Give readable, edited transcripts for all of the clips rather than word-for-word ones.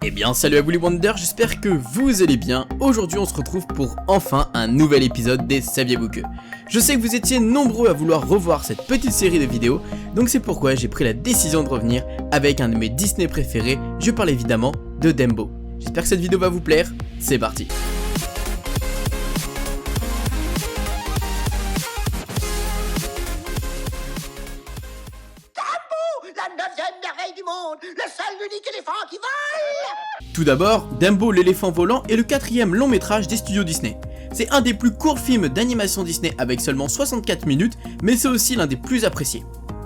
Eh bien salut à vous les Wonders, j'espère que vous allez bien. Aujourd'hui on se retrouve pour enfin un nouvel épisode des Saviez-vous que. Je sais que vous étiez nombreux à vouloir revoir cette petite série de vidéos, donc c'est pourquoi j'ai pris la décision de revenir avec un de mes Disney préférés, je parle évidemment de Dumbo. J'espère que cette vidéo va vous plaire, c'est parti. La 9e merveille du monde, le seul unique éléphant qui vole. Tout d'abord, Dumbo l'éléphant volant est le 4e long métrage des studios Disney. C'est un des plus courts films d'animation Disney avec seulement 64 minutes, mais c'est aussi l'un des plus appréciés.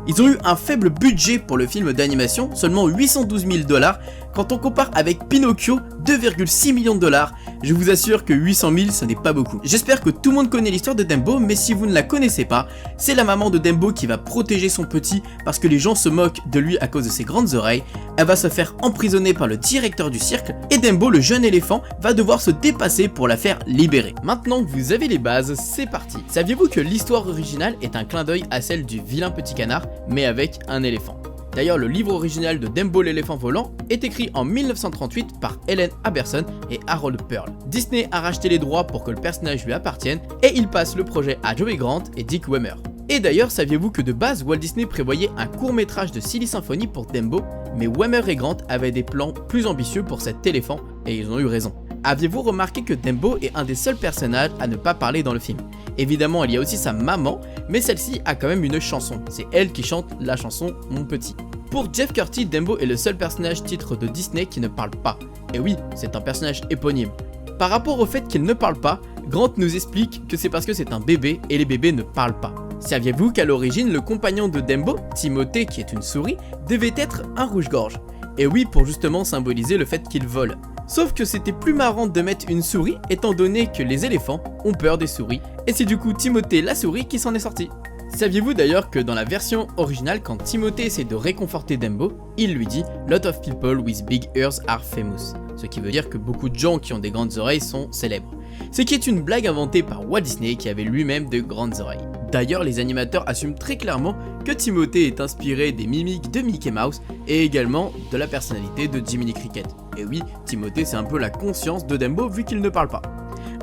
Ils ont eu un faible budget pour le film d'animation, seulement 812 000 $, quand on compare avec Pinocchio, 2,6 millions $. Je vous assure que 800 000 ce n'est pas beaucoup. J'espère que tout le monde connaît l'histoire de Dumbo, mais si vous ne la connaissez pas, c'est la maman de Dumbo qui va protéger son petit parce que les gens se moquent de lui à cause de ses grandes oreilles. Elle va se faire emprisonner par le directeur du cirque et Dumbo, le jeune éléphant, va devoir se dépasser pour la faire libérer. Maintenant que vous avez les bases, c'est parti. Saviez-vous que l'histoire originale est un clin d'œil à celle du vilain petit canard, mais avec un éléphant? D'ailleurs, le livre original de Dumbo l'éléphant volant est écrit en 1938 par Ellen Aberson et Harold Pearl. Disney a racheté les droits pour que le personnage lui appartienne et il passe le projet à Joey Grant et Dick Wehmer. Et d'ailleurs, saviez-vous que de base, Walt Disney prévoyait un court-métrage de Silly Symphony pour Dumbo, mais Wehmer et Grant avaient des plans plus ambitieux pour cet éléphant et ils ont eu raison. Aviez-vous remarqué que Dumbo est un des seuls personnages à ne pas parler dans le film? Évidemment, il y a aussi sa maman, mais celle-ci a quand même une chanson. C'est elle qui chante la chanson Mon Petit. Pour Jeff Curtis, Dumbo est le seul personnage titre de Disney qui ne parle pas. Et oui, c'est un personnage éponyme. Par rapport au fait qu'il ne parle pas, Grant nous explique que c'est parce que c'est un bébé et les bébés ne parlent pas. Saviez-vous qu'à l'origine, le compagnon de Dumbo, Timothée qui est une souris, devait être un rouge-gorge? Et oui, pour justement symboliser le fait qu'il vole. Sauf que c'était plus marrant de mettre une souris étant donné que les éléphants ont peur des souris, et c'est du coup Timothée la souris qui s'en est sorti. Saviez-vous d'ailleurs que dans la version originale, quand Timothée essaie de réconforter Dumbo, il lui dit « Lot of people with big ears are famous », ce qui veut dire que beaucoup de gens qui ont des grandes oreilles sont célèbres. Ce qui est une blague inventée par Walt Disney qui avait lui-même de grandes oreilles. D'ailleurs, les animateurs assument très clairement que Timothée est inspiré des mimiques de Mickey Mouse et également de la personnalité de Jiminy Cricket. Et oui, Timothée c'est un peu la conscience de Dumbo vu qu'il ne parle pas.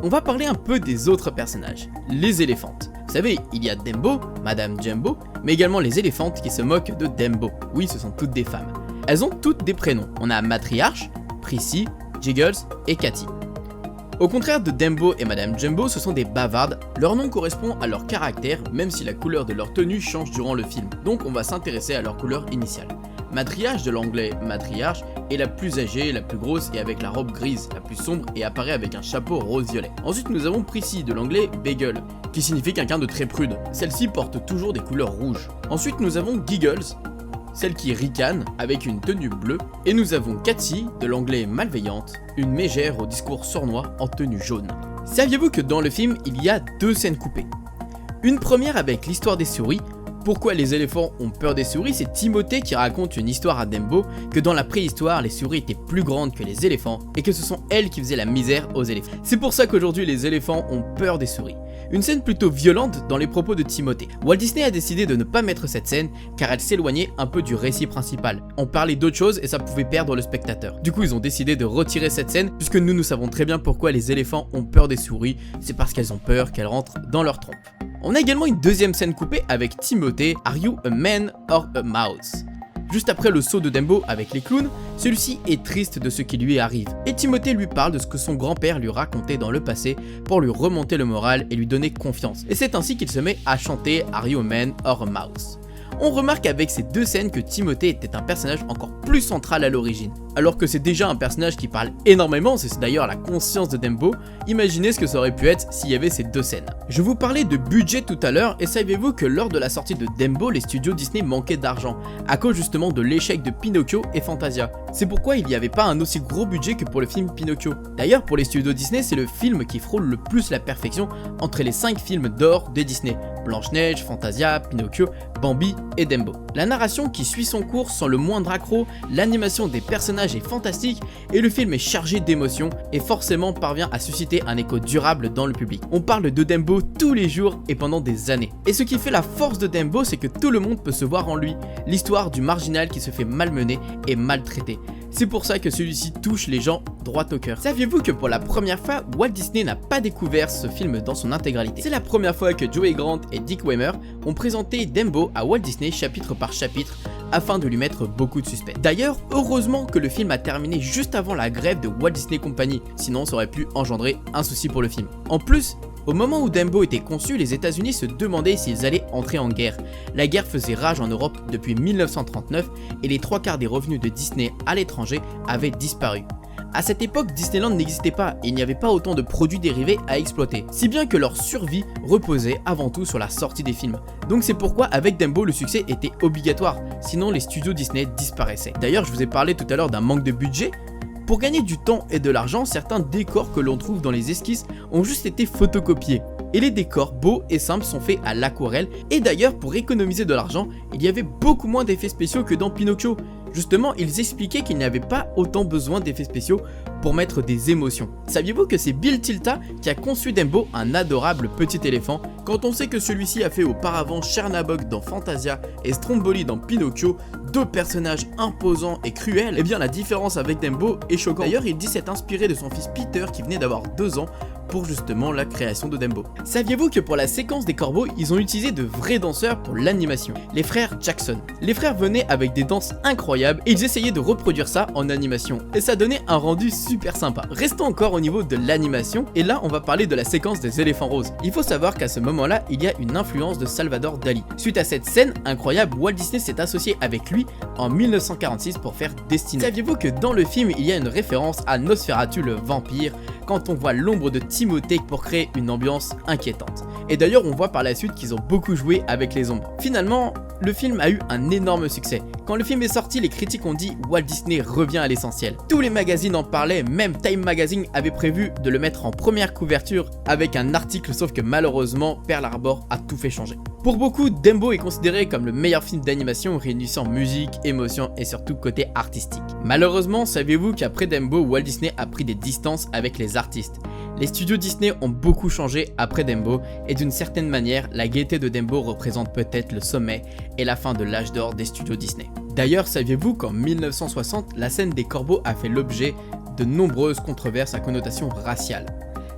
On va parler un peu des autres personnages, les éléphantes. Vous savez, il y a Dumbo, Madame Jumbo, mais également les éléphantes qui se moquent de Dumbo. Oui, ce sont toutes des femmes. Elles ont toutes des prénoms. On a Matriarche, Prissy, Jiggles et Cathy. Au contraire de Dumbo et Madame Jumbo, ce sont des bavardes, leur nom correspond à leur caractère même si la couleur de leur tenue change durant le film, donc on va s'intéresser à leur couleur initiale. Matriarche de l'anglais matriarche est la plus âgée, la plus grosse et avec la robe grise, la plus sombre et apparaît avec un chapeau rose-violet. Ensuite nous avons Prissy de l'anglais beagle, qui signifie quelqu'un de très prude. Celle-ci porte toujours des couleurs rouges. Ensuite nous avons Giggles, celle qui ricane avec une tenue bleue, et nous avons Cathy, de l'anglais malveillante, une mégère au discours sournois en tenue jaune. Saviez-vous que dans le film, il y a deux scènes coupées? Une première avec l'histoire des souris. Pourquoi les éléphants ont peur des souris? C'est Timothée qui raconte une histoire à Dumbo que dans la préhistoire, les souris étaient plus grandes que les éléphants et que ce sont elles qui faisaient la misère aux éléphants. C'est pour ça qu'aujourd'hui les éléphants ont peur des souris. Une scène plutôt violente dans les propos de Timothée. Walt Disney a décidé de ne pas mettre cette scène car elle s'éloignait un peu du récit principal. On parlait d'autre chose et ça pouvait perdre le spectateur. Du coup ils ont décidé de retirer cette scène puisque nous savons très bien pourquoi les éléphants ont peur des souris, c'est parce qu'elles ont peur qu'elles rentrent dans leur trompe. On a également une deuxième scène coupée avec Timothée, Are you a man or a mouse? Juste après le saut de Dumbo avec les clowns, celui-ci est triste de ce qui lui arrive, et Timothée lui parle de ce que son grand-père lui racontait dans le passé pour lui remonter le moral et lui donner confiance, et c'est ainsi qu'il se met à chanter Are you a man or a mouse? On remarque avec ces deux scènes que Timothée était un personnage encore plus central à l'origine. Alors que c'est déjà un personnage qui parle énormément, c'est d'ailleurs la conscience de Dumbo, imaginez ce que ça aurait pu être s'il y avait ces deux scènes. Je vous parlais de budget tout à l'heure et saviez-vous que lors de la sortie de Dumbo, les studios Disney manquaient d'argent, à cause justement de l'échec de Pinocchio et Fantasia. C'est pourquoi il n'y avait pas un aussi gros budget que pour le film Pinocchio. D'ailleurs pour les studios Disney, c'est le film qui frôle le plus la perfection entre les 5 films d'or de Disney. Blanche-Neige, Fantasia, Pinocchio, Bambi et Dumbo. La narration qui suit son cours sans le moindre accroc, l'animation des personnages est fantastique et le film est chargé d'émotions et forcément parvient à susciter un écho durable dans le public. On parle de Dumbo tous les jours et pendant des années. Et ce qui fait la force de Dumbo, c'est que tout le monde peut se voir en lui, l'histoire du marginal qui se fait malmener et maltraiter. C'est pour ça que celui-ci touche les gens droit au cœur. Saviez-vous que pour la première fois, Walt Disney n'a pas découvert ce film dans son intégralité? C'est la première fois que Joey Grant et Dick Weimer ont présenté Dumbo à Walt Disney chapitre par chapitre afin de lui mettre beaucoup de suspense. D'ailleurs, heureusement que le film a terminé juste avant la grève de Walt Disney Company, sinon ça aurait pu engendrer un souci pour le film. En plus, au moment où Dumbo était conçu, les États-Unis se demandaient s'ils allaient entrer en guerre. La guerre faisait rage en Europe depuis 1939 et les 3/4 des revenus de Disney à l'étranger avaient disparu. À cette époque, Disneyland n'existait pas et il n'y avait pas autant de produits dérivés à exploiter, si bien que leur survie reposait avant tout sur la sortie des films. Donc c'est pourquoi avec Dumbo le succès était obligatoire, sinon les studios Disney disparaissaient. D'ailleurs, je vous ai parlé tout à l'heure d'un manque de budget. Pour gagner du temps et de l'argent, certains décors que l'on trouve dans les esquisses ont juste été photocopiés. Et les décors beaux et simples sont faits à l'aquarelle. Et d'ailleurs, pour économiser de l'argent, il y avait beaucoup moins d'effets spéciaux que dans Pinocchio. Justement, ils expliquaient qu'il n'y avait pas autant besoin d'effets spéciaux pour mettre des émotions. Saviez-vous que c'est Bill Tilta qui a conçu Dumbo, un adorable petit éléphant, quand on sait que celui-ci a fait auparavant Chernabog dans Fantasia et Stromboli dans Pinocchio, deux personnages imposants et cruels? Eh bien la différence avec Dumbo est choquante. D'ailleurs, il dit s'être inspiré de son fils Peter qui venait d'avoir 2 ans pour justement la création de Dumbo. Saviez-vous que pour la séquence des corbeaux, ils ont utilisé de vrais danseurs pour l'animation? Les frères Jackson. Les frères venaient avec des danses incroyables et ils essayaient de reproduire ça en animation. Et ça donnait un rendu super sympa. Restons encore au niveau de l'animation et là on va parler de la séquence des éléphants roses. Il faut savoir qu'à ce moment-là, il y a une influence de Salvador Dali. Suite à cette scène incroyable, Walt Disney s'est associé avec lui en 1946 pour faire Destiny. Saviez-vous que dans le film, il y a une référence à Nosferatu le vampire quand on voit l'ombre de Timothée pour créer une ambiance inquiétante. Et d'ailleurs, on voit par la suite qu'ils ont beaucoup joué avec les ombres. Finalement, le film a eu un énorme succès. Quand le film est sorti, les critiques ont dit Walt Disney revient à l'essentiel. Tous les magazines en parlaient, même Time Magazine avait prévu de le mettre en première couverture avec un article, sauf que malheureusement, Pearl Harbor a tout fait changer. Pour beaucoup, Dumbo est considéré comme le meilleur film d'animation réunissant musique, émotion et surtout côté artistique. Malheureusement, savez-vous qu'après Dumbo, Walt Disney a pris des distances avec les artistes. Les studios Disney ont beaucoup changé après Dumbo et d'une certaine manière, la gaieté de Dumbo représente peut-être le sommet et la fin de l'âge d'or des studios Disney. D'ailleurs, saviez-vous qu'en 1960, la scène des corbeaux a fait l'objet de nombreuses controverses à connotation raciale?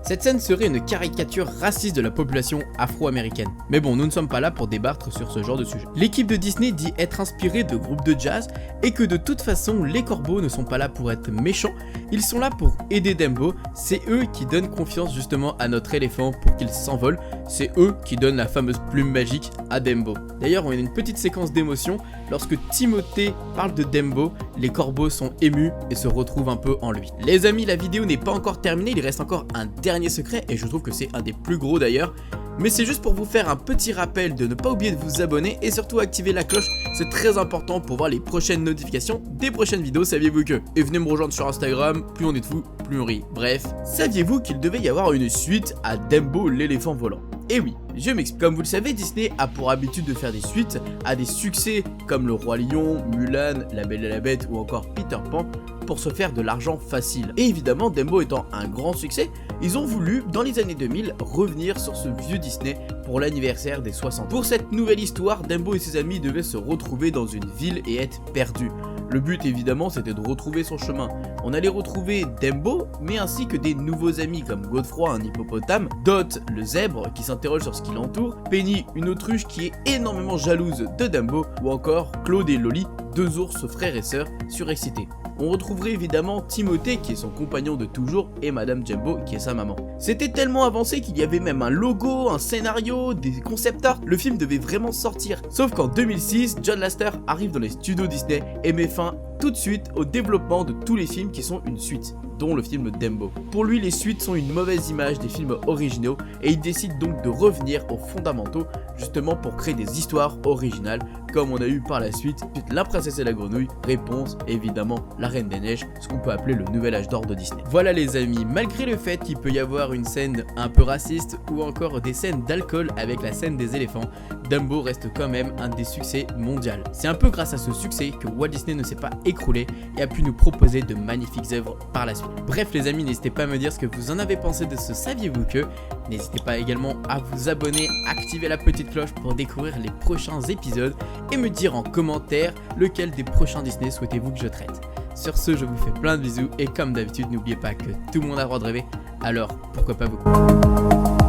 Cette scène serait une caricature raciste de la population afro-américaine. Mais bon, nous ne sommes pas là pour débattre sur ce genre de sujet. L'équipe de Disney dit être inspirée de groupes de jazz et que de toute façon, les corbeaux ne sont pas là pour être méchants, ils sont là pour aider Dumbo. C'est eux qui donnent confiance justement à notre éléphant pour qu'il s'envole. C'est eux qui donnent la fameuse plume magique à Dumbo. D'ailleurs, on a une petite séquence d'émotion. Lorsque Timothée parle de Dumbo, les corbeaux sont émus et se retrouvent un peu en lui. Les amis, la vidéo n'est pas encore terminée, il reste encore un dernier secret et je trouve que c'est un des plus gros d'ailleurs. Mais c'est juste pour vous faire un petit rappel de ne pas oublier de vous abonner et surtout activer la cloche, c'est très important pour voir les prochaines notifications des prochaines vidéos, saviez-vous que? Et venez me rejoindre sur Instagram, plus on est de fous, plus on rit. Bref, saviez-vous qu'il devait y avoir une suite à Dumbo l'éléphant volant? Et oui, je m'explique. Comme vous le savez, Disney a pour habitude de faire des suites à des succès comme Le Roi Lion, Mulan, La Belle et la Bête ou encore Peter Pan pour se faire de l'argent facile. Et évidemment, Dumbo étant un grand succès, ils ont voulu, dans les années 2000, revenir sur ce vieux Disney pour l'anniversaire des 60. Pour cette nouvelle histoire, Dumbo et ses amis devaient se retrouver dans une ville et être perdus. Le but évidemment c'était de retrouver son chemin. On allait retrouver Dumbo, mais ainsi que des nouveaux amis comme Godefroy, un hippopotame, Dot, le zèbre qui s'interroge sur ce qui l'entoure, Penny, une autruche qui est énormément jalouse de Dumbo, ou encore Claude et Loli, 2 ours frères et sœurs surexcités. On retrouverait évidemment Timothée qui est son compagnon de toujours et Madame Jumbo qui est sa maman. C'était tellement avancé qu'il y avait même un logo, un scénario, des concept art, le film devait vraiment sortir. Sauf qu'en 2006, John Lasseter arrive dans les studios Disney et met fin tout de suite au développement de tous les films qui sont une suite, dont le film Dumbo. Pour lui, les suites sont une mauvaise image des films originaux et il décide donc de revenir aux fondamentaux justement pour créer des histoires originales comme on a eu par la suite La Princesse et la Grenouille, Réponse, évidemment La Reine des Neiges, ce qu'on peut appeler le nouvel âge d'or de Disney. Voilà les amis, malgré le fait qu'il peut y avoir une scène un peu raciste ou encore des scènes d'alcool avec la scène des éléphants, Dumbo reste quand même un des succès mondiaux. C'est un peu grâce à ce succès que Walt Disney ne s'est pas écroulé et a pu nous proposer de magnifiques œuvres par la suite. Bref les amis, n'hésitez pas à me dire ce que vous en avez pensé de ce saviez-vous que. N'hésitez pas également à vous abonner, activer la petite cloche pour découvrir les prochains épisodes et me dire en commentaire lequel des prochains Disney souhaitez-vous que je traite. Sur ce, je vous fais plein de bisous et comme d'habitude, n'oubliez pas que tout le monde a le droit de rêver, alors pourquoi pas vous.